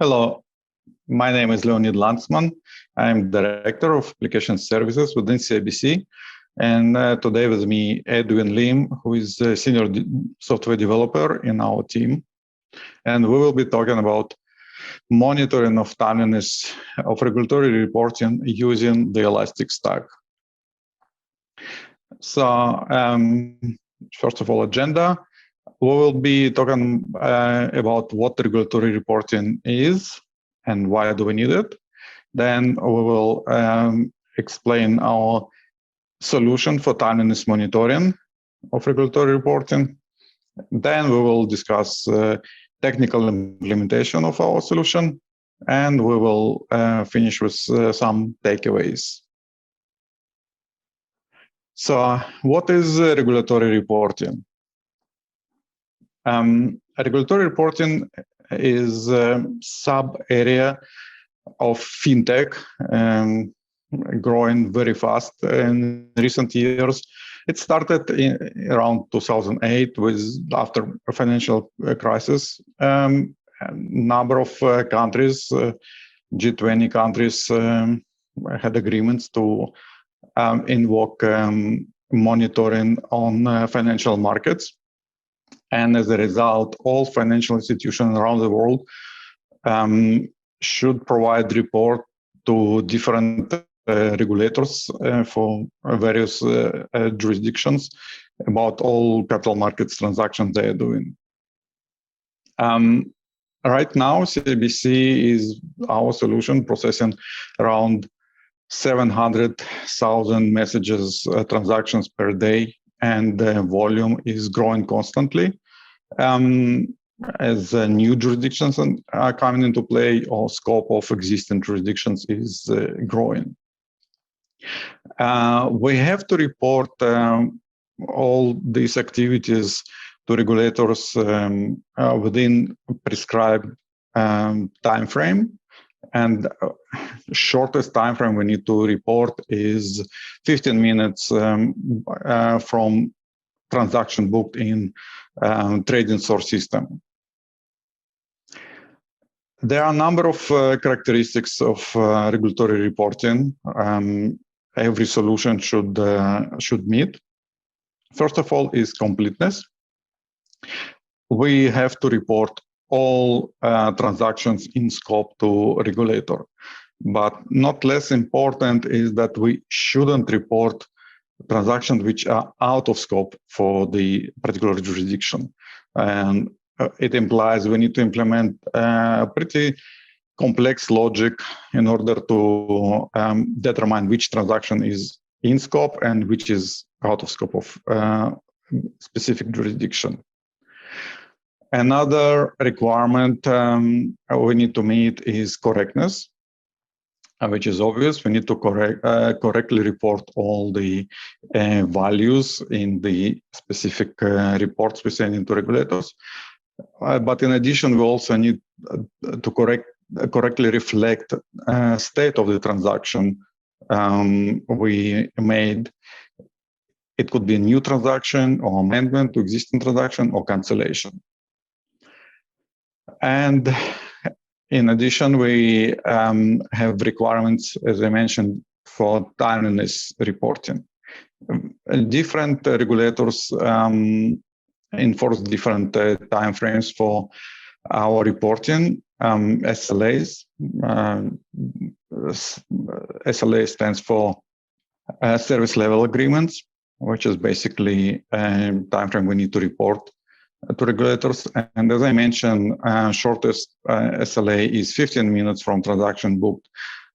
Hello, my name is Leonid Landsman. I'm Director of Application Services within CIBC. And today with me, Edwin Lim, who is a senior software developer in our team. And we will be talking about monitoring of timeliness of regulatory reporting using the Elastic Stack. So first of all, agenda. We will be talking about what regulatory reporting is and why do we need it. Then we will explain our solution for timeliness monitoring of regulatory reporting. Then we will discuss technical implementation of our solution, and we will finish with some takeaways. So what is regulatory reporting? Regulatory reporting is a sub-area of fintech, growing very fast in recent years. It started around 2008 after a financial crisis. A number of countries, G20 countries, had agreements to invoke monitoring on financial markets. And as a result, all financial institutions around the world should provide report to different regulators for various jurisdictions about all capital markets transactions they are doing. Right now, CIBC is our solution processing around 700,000 messages, transactions per day, and the volume is growing constantly as new jurisdictions are coming into play or scope of existing jurisdictions is growing. We have to report all these activities to regulators within prescribed time frame. And shortest time frame we need to report is 15 minutes from transaction booked in trading source system. There are a number of characteristics of regulatory reporting every solution should meet. First of all is completeness. We have to report all transactions in scope to regulator. But not less important is that we shouldn't report transactions which are out of scope for the particular jurisdiction. And it implies we need to implement pretty complex logic in order to determine which transaction is in scope and which is out of scope of specific jurisdiction. Another requirement we need to meet is correctness, which is obvious. We need to correctly report all the values in the specific reports we send into regulators. But in addition, we also need to correctly reflect state of the transaction we made. It could be a new transaction or amendment to existing transaction or cancellation. And in addition, we have requirements, as I mentioned, for timeliness reporting. Different regulators enforce different timeframes for our reporting. SLAs. SLA stands for service level agreements, which is basically a timeframe we need to report to regulators. And as I mentioned, shortest SLA is 15 minutes from transaction booked,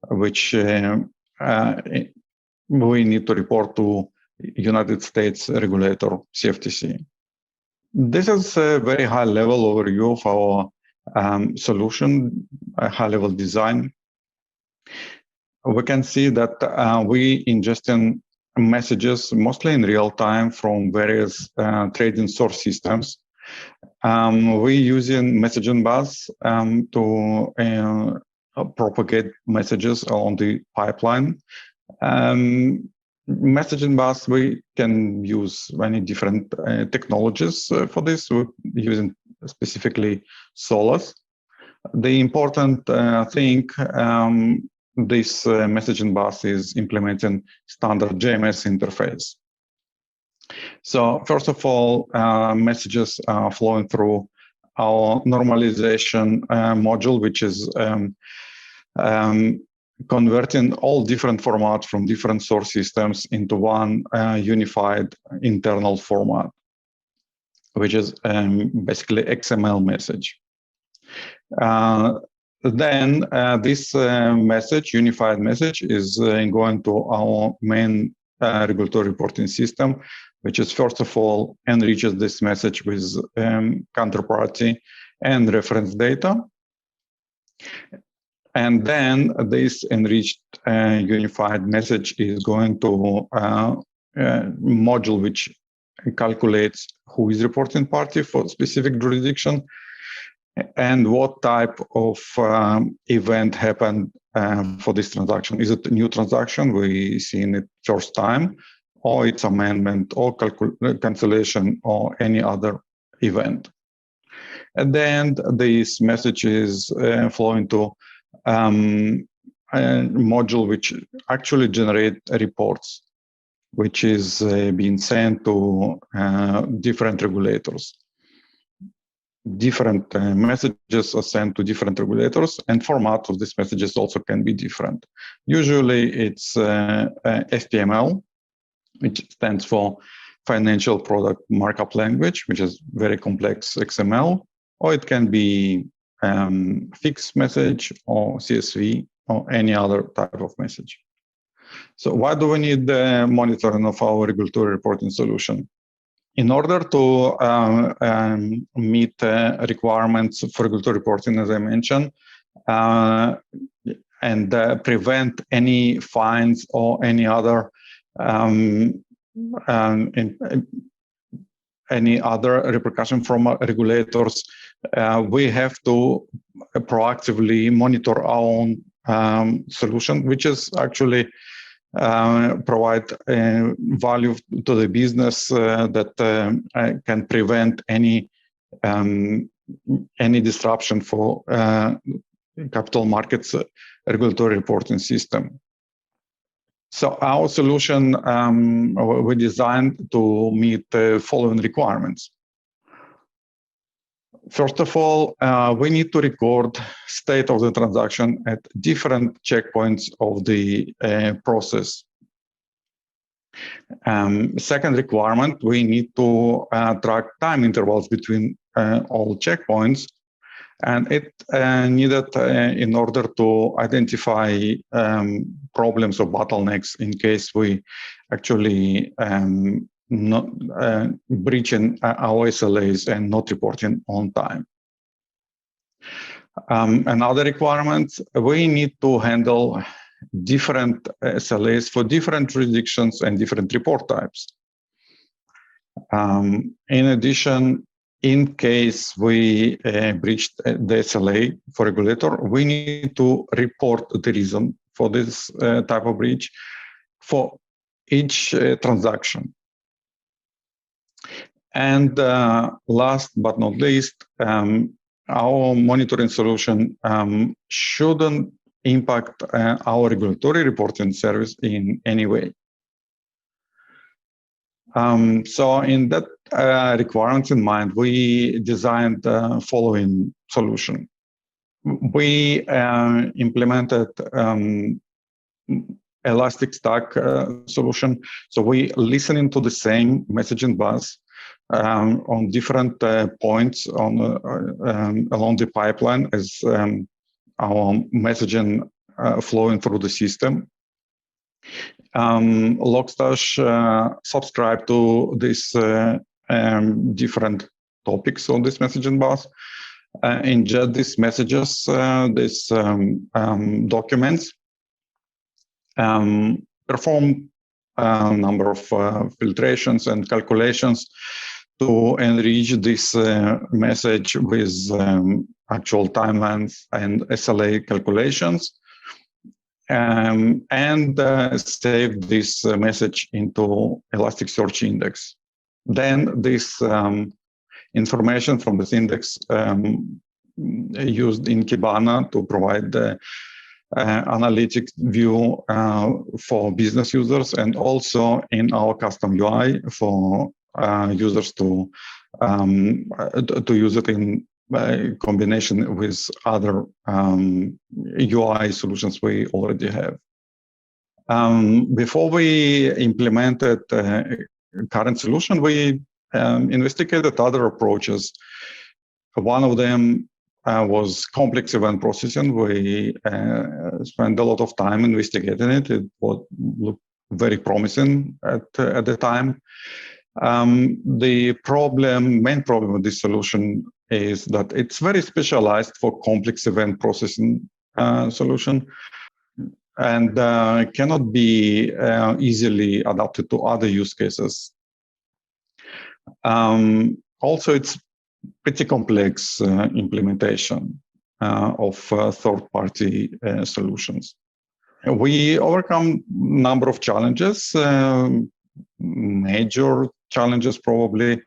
which we need to report to United States regulator, CFTC. This is a very high level overview of our solution, a high level design. We can see that we ingesting messages mostly in real time from various trading source systems. We're using messaging bus to propagate messages along the pipeline. Messaging bus, we can use many different technologies for this. We're using specifically Solus. The important thing, this messaging bus is implementing standard JMS interface. So first of all, messages are flowing through our normalization module, which is converting all different formats from different source systems into one unified internal format, which is basically XML message. Then this message, unified message, is going to our main regulatory reporting system, which is first of all enriches this message with counterparty and reference data. And then this enriched unified message is going to a module which calculates who is reporting party for specific jurisdiction and what type of event happened for this transaction. Is it a new transaction? We seen it first time, or it's amendment, or cancellation, or any other event. And then this message is flowing to a module which actually generate reports, which is being sent to different regulators. Different messages are sent to different regulators, and format of these messages also can be different. Usually it's FPML, which stands for Financial Product Markup Language, which is very complex XML, or it can be fixed message or CSV or any other type of message. So why do we need the monitoring of our regulatory reporting solution? In order to meet requirements for regulatory reporting, as I mentioned, and prevent any fines or any other repercussion from regulators, we have to proactively monitor our own solution, which is actually provide value to the business that can prevent any disruption for capital markets regulatory reporting system. So our solution we designed to meet the following requirements. First of all, we need to record state of the transaction at different checkpoints of the process. Second requirement, we need to track time intervals between all checkpoints, and it needed in order to identify problems or bottlenecks in case we actually not breaching our SLAs and not reporting on time. Another requirement, we need to handle different SLAs for different jurisdictions and different report types. In addition, in case we breached the SLA for regulator, we need to report the reason for this type of breach for each transaction. And last but not least, our monitoring solution shouldn't impact our regulatory reporting service in any way. So in that requirements in mind, we designed the following solution. We implemented elastic stack solution. So we listening to the same messaging bus on different points on along the pipeline as our messaging flowing through the system. Logstash subscribe to these different topics on this messaging bus, ingest these messages, these documents, perform a number of filtrations and calculations to enrich this message with actual timelines and SLA calculations, and save this message into Elasticsearch index. Then this information from this index used in Kibana to provide the analytics view for business users, and also in our custom UI for users to use it in combination with other UI solutions we already have. Before we implemented current solution, we investigated other approaches. One of them was complex event processing. We spent a lot of time investigating it. It looked very promising at the time. The main problem with this solution is that it's very specialized for complex event processing solution, and cannot be easily adapted to other use cases. Also, it's pretty complex implementation of third-party solutions. We overcome number of challenges, major challenges probably.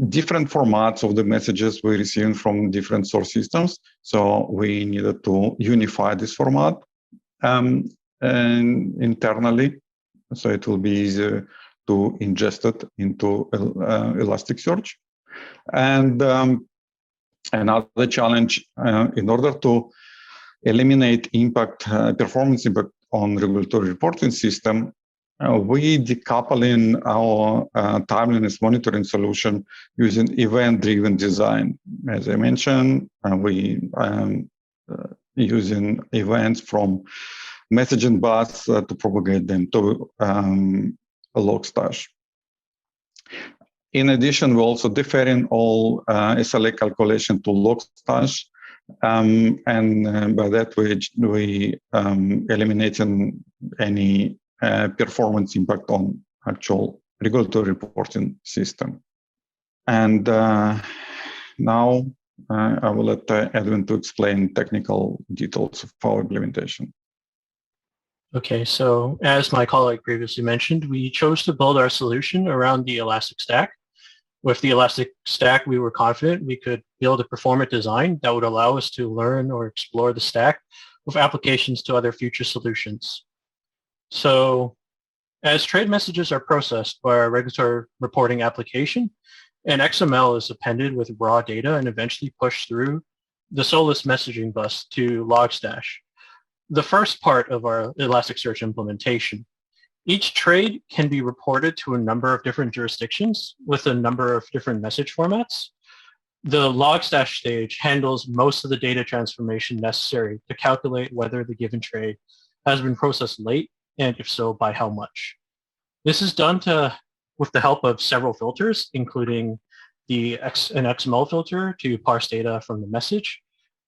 Different formats of the messages we receive from different source systems. So we needed to unify this format and internally, so it will be easier to ingest it into Elasticsearch. And another challenge, in order to eliminate performance impact on regulatory reporting system, we decoupling our timeliness monitoring solution using event-driven design. As I mentioned, we using events from messaging bus to propagate them to Logstash. In addition, we're also deferring all SLA calculation to Logstash, and by that we eliminating any performance impact on actual regulatory reporting system. And now I will let Edwin to explain technical details of our implementation. Okay, so as my colleague previously mentioned, we chose to build our solution around the Elastic Stack. With the Elastic Stack, we were confident we could build a performant design that would allow us to learn or explore the stack with applications to other future solutions. So as trade messages are processed by our regulatory reporting application, an XML is appended with raw data and eventually pushed through the Solus messaging bus to Logstash, the first part of our Elasticsearch implementation. Each trade can be reported to a number of different jurisdictions with a number of different message formats. The Logstash stage handles most of the data transformation necessary to calculate whether the given trade has been processed late, and if so, by how much. This is done with the help of several filters, including an XML filter to parse data from the message,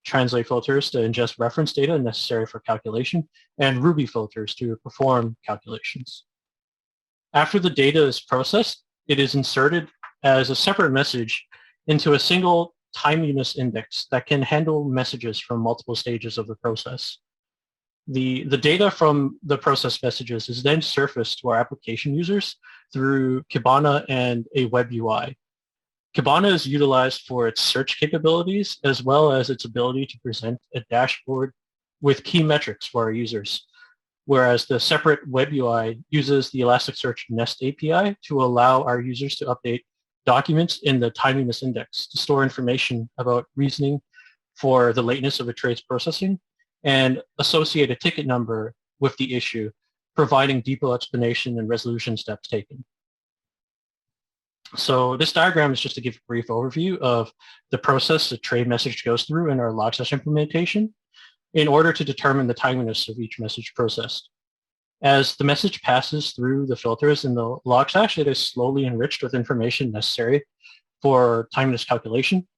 translate filters to ingest reference data necessary for calculation, and Ruby filters to perform calculations. After the data is processed, it is inserted as a separate message into a single timeliness index that can handle messages from multiple stages of the process. The data from the process messages is then surfaced to our application users through Kibana and a web UI. Kibana is utilized for its search capabilities, as well as its ability to present a dashboard with key metrics for our users, whereas the separate web UI uses the Elasticsearch Nest API to allow our users to update documents in the timeliness index to store information about reasoning for the lateness of a trade's processing and associate a ticket number with the issue, providing deeper explanation and resolution steps taken. So this diagram is just to give a brief overview of the process the trade message goes through in our Logstash implementation in order to determine the timeliness of each message processed. As the message passes through the filters in the Logstash, it is slowly enriched with information necessary for timeliness calculation,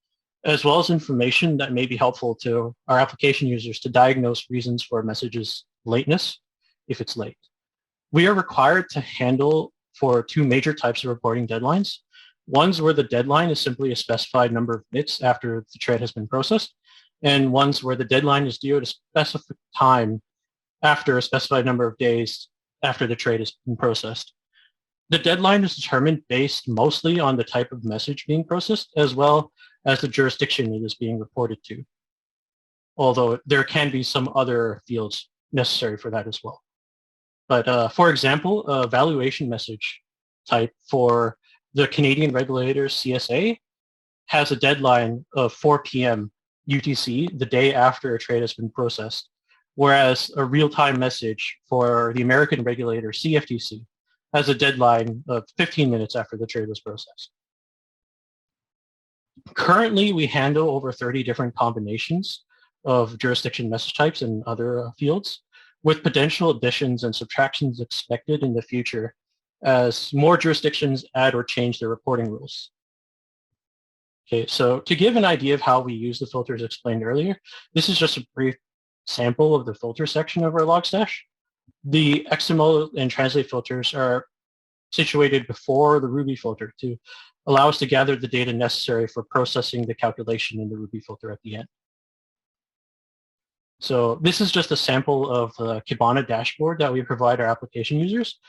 as well as information that may be helpful to our application users to diagnose reasons for a message's lateness if it's late. We are required to handle for two major types of reporting deadlines. Ones where the deadline is simply a specified number of minutes after the trade has been processed, and ones where the deadline is due at a specific time after a specified number of days after the trade has been processed. The deadline is determined based mostly on the type of message being processed, as well as the jurisdiction it is being reported to. Although there can be some other fields necessary for that as well. But for example, a valuation message type for the Canadian regulator CSA has a deadline of 4 p.m. UTC the day after a trade has been processed, whereas a real-time message for the American regulator CFTC has a deadline of 15 minutes after the trade was processed. Currently, we handle over 30 different combinations of jurisdiction message types and other fields, with potential additions and subtractions expected in the future as more jurisdictions add or change their reporting rules. Okay, so to give an idea of how we use the filters explained earlier, this is just a brief sample of the filter section of our Logstash. The XML and translate filters are situated before the Ruby filter to allow us to gather the data necessary for processing the calculation in the Ruby filter at the end. So this is just a sample of the Kibana Dashboard that we provide our application users.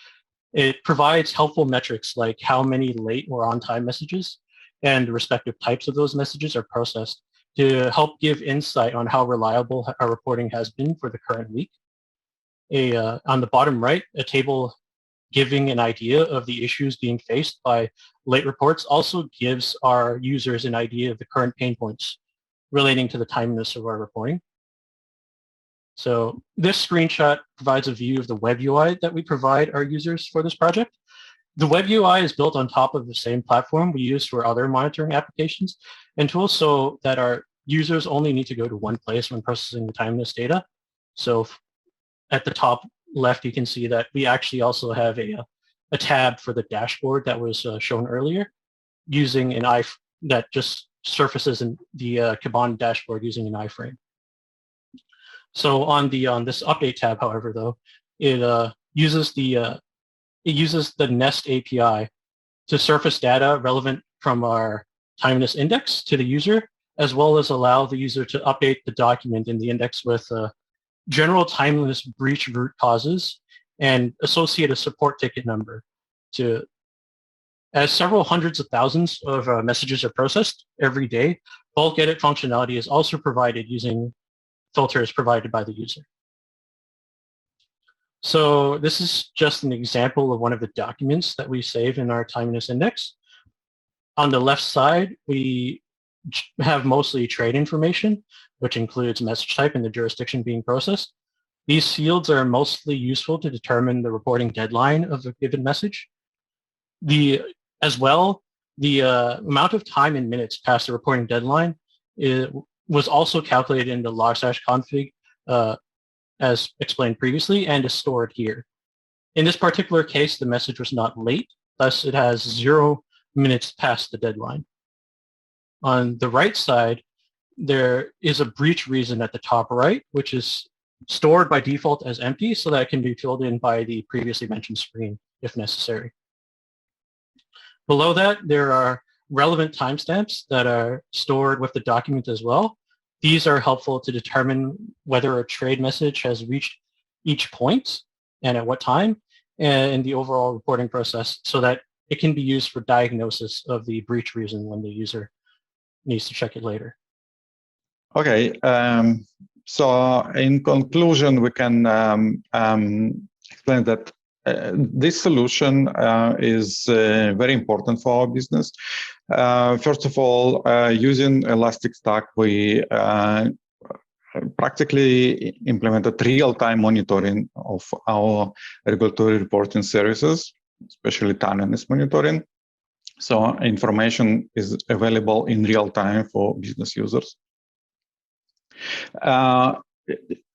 It provides helpful metrics like how many late or on-time messages and the respective types of those messages are processed to help give insight on how reliable our reporting has been for the current week. On the bottom right, a table giving an idea of the issues being faced by late reports also gives our users an idea of the current pain points relating to the timeliness of our reporting. So this screenshot provides a view of the web UI that we provide our users for this project. The web UI is built on top of the same platform we use for other monitoring applications and tools, so that our users only need to go to one place when processing the timeliness data. So at the top left, you can see that we actually also have a tab for the dashboard that was shown earlier, using an that just surfaces in the Kibana dashboard using an iframe. So on this update tab, however, though, it uses the Nest API to surface data relevant from our timeliness index to the user, as well as allow the user to update the document in the index with general timeliness breach root causes and associate a support ticket number. As several hundreds of thousands of messages are processed every day, bulk edit functionality is also provided using filters provided by the user. So this is just an example of one of the documents that we save in our timeliness index. On the left side, we have mostly trade information, which includes message type and the jurisdiction being processed. These fields are mostly useful to determine the reporting deadline of a given message. As well, the amount of time in minutes past the reporting deadline was also calculated in the Logstash config as explained previously and is stored here. In this particular case, the message was not late, thus it has 0 minutes past the deadline. On the right side, there is a breach reason at the top right, which is stored by default as empty so that it can be filled in by the previously mentioned screen if necessary. Below that, there are relevant timestamps that are stored with the document as well. These are helpful to determine whether a trade message has reached each point and at what time in the overall reporting process, so that it can be used for diagnosis of the breach reason when the user needs to check it later. Okay, so in conclusion, we can explain that this solution is very important for our business. First of all, using Elastic Stack, we practically implemented real-time monitoring of our regulatory reporting services, especially timeliness monitoring. So information is available in real time for business users.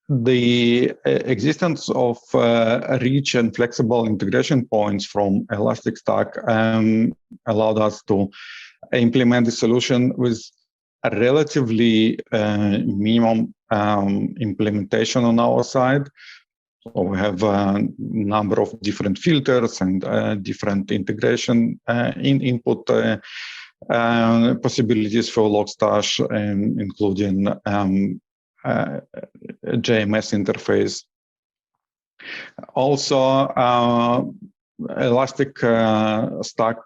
The existence of rich and flexible integration points from Elastic Stack allowed us to implement the solution with a relatively minimum implementation on our side. So we have a number of different filters and different integration input possibilities for Logstash, including JMS interface. Also, Elastic Stack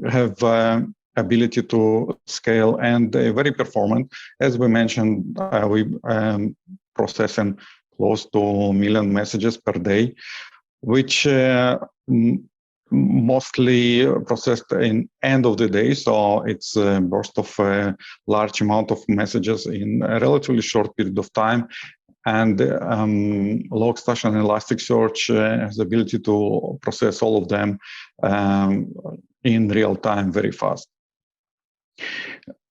have ability to scale, and very performant. As we mentioned, we processing close to 1 million messages per day, which mostly processed in end of the day. So it's a burst of a large amount of messages in a relatively short period of time. And Logstash and Elasticsearch has the ability to process all of them in real time very fast.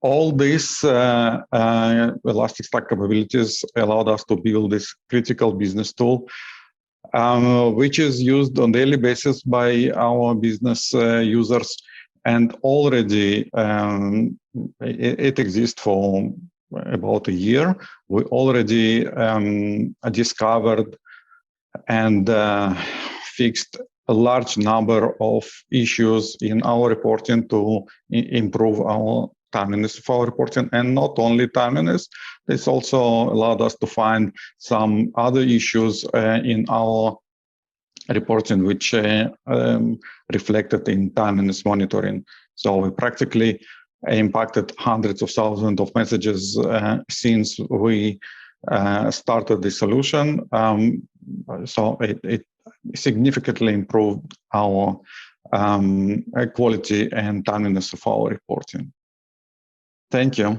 All these Elastic Stack capabilities allowed us to build this critical business tool, which is used on a daily basis by our business users, and already it exists for about a year. We already discovered and fixed a large number of issues in our reporting to improve our timeliness of our reporting, and not only timeliness, this also allowed us to find some other issues in our reporting which reflected in timeliness monitoring. So we practically impacted hundreds of thousands of messages since we started the solution. So it significantly improved our quality and timeliness of our reporting. Thank you.